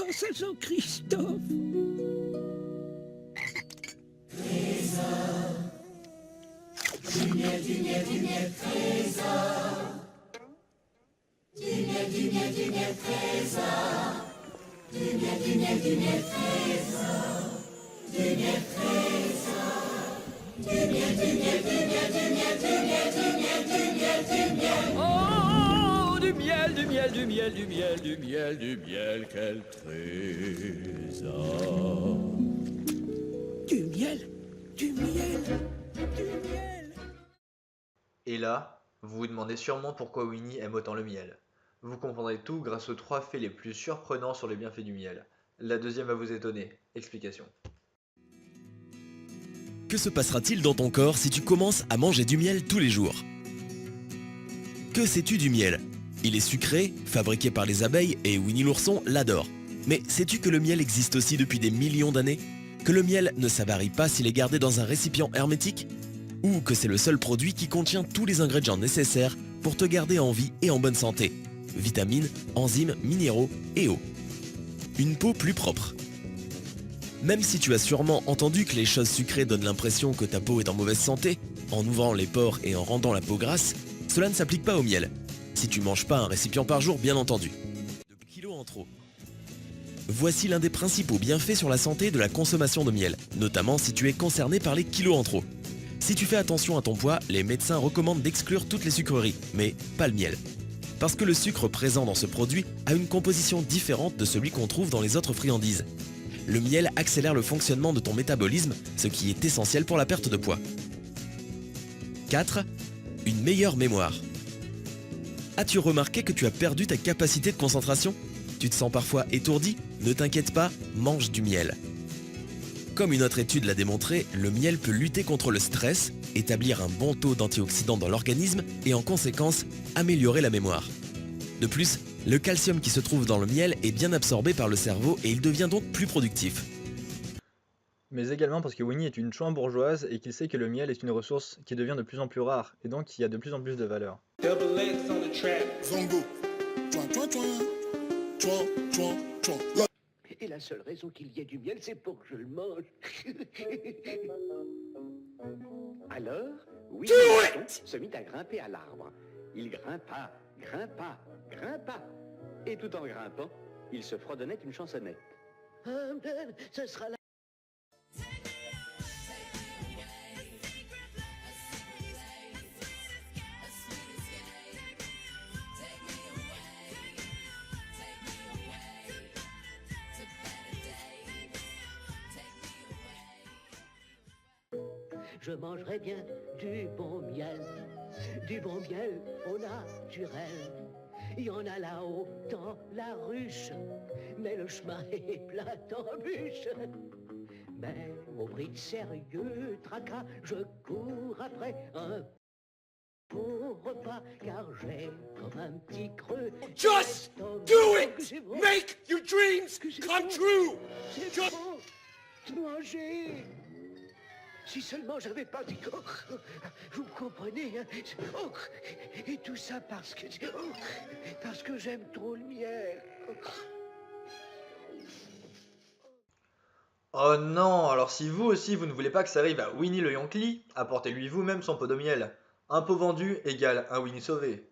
pense à Jean-Christophe. Oh, du miel, du miel, du miel, du miel, du miel, du miel, quel trésor. Du miel, du miel, du miel. Et là, vous vous demandez sûrement pourquoi Winnie aime autant le miel. Vous comprendrez tout grâce aux 3 faits les plus surprenants sur les bienfaits du miel. La deuxième va vous étonner. Explication. Que se passera-t-il dans ton corps si tu commences à manger du miel tous les jours? Que sais-tu du miel? Il est sucré, fabriqué par les abeilles et Winnie l'ourson l'adore. Mais sais-tu que le miel existe aussi depuis des millions d'années? Que le miel ne s'avarie pas s'il est gardé dans un récipient hermétique? Ou que c'est le seul produit qui contient tous les ingrédients nécessaires pour te garder en vie et en bonne santé? Vitamines, enzymes, minéraux et eau. Une peau plus propre. Même si tu as sûrement entendu que les choses sucrées donnent l'impression que ta peau est en mauvaise santé, en ouvrant les pores et en rendant la peau grasse, cela ne s'applique pas au miel. Si tu manges pas un récipient par jour, bien entendu. 2 kilos en trop. Voici l'un des principaux bienfaits sur la santé de la consommation de miel, notamment si tu es concerné par les kilos en trop. Si tu fais attention à ton poids, les médecins recommandent d'exclure toutes les sucreries, mais pas le miel. Parce que le sucre présent dans ce produit a une composition différente de celui qu'on trouve dans les autres friandises. Le miel accélère le fonctionnement de ton métabolisme, ce qui est essentiel pour la perte de poids. 4. Une meilleure mémoire. As-tu remarqué que tu as perdu ta capacité de concentration? Tu te sens parfois étourdi? Ne t'inquiète pas, mange du miel. Comme une autre étude l'a démontré, le miel peut lutter contre le stress, établir un bon taux d'antioxydants dans l'organisme et en conséquence, améliorer la mémoire. De plus, le calcium qui se trouve dans le miel est bien absorbé par le cerveau et il devient donc plus productif. Mais également parce que Winnie est une chouin bourgeoise et qu'il sait que le miel est une ressource qui devient de plus en plus rare et donc qui a de plus en plus de valeur. Double X on the track. Zongo. Chouin, chouin, chouin. Chouin, chouin, chouin. La- Et la seule raison qu'il y ait du miel, c'est pour que je le mange. Alors, oui, le mouton se mit à grimper à l'arbre. Il grimpa, grimpa, grimpa. Et tout en grimpant, il se fredonnait une chansonnette. Ce sera la... Je mangerai bien du bon miel au naturel. Il y en a là-haut dans la ruche, mais le chemin est plein d'embûches. Mais au prix de sérieux tracas, je cours après un bon repas, car j'ai comme un petit creux. Just do it! Make your dreams come true! C'est bon de manger. Si seulement j'avais pas dit... Oh, vous comprenez, hein? Oh, et tout ça parce que j'aime trop le miel. Oh non, alors si vous aussi vous ne voulez pas que ça arrive à Winnie le Yonkli, apportez-lui vous-même son pot de miel. Un pot vendu égale un Winnie sauvé.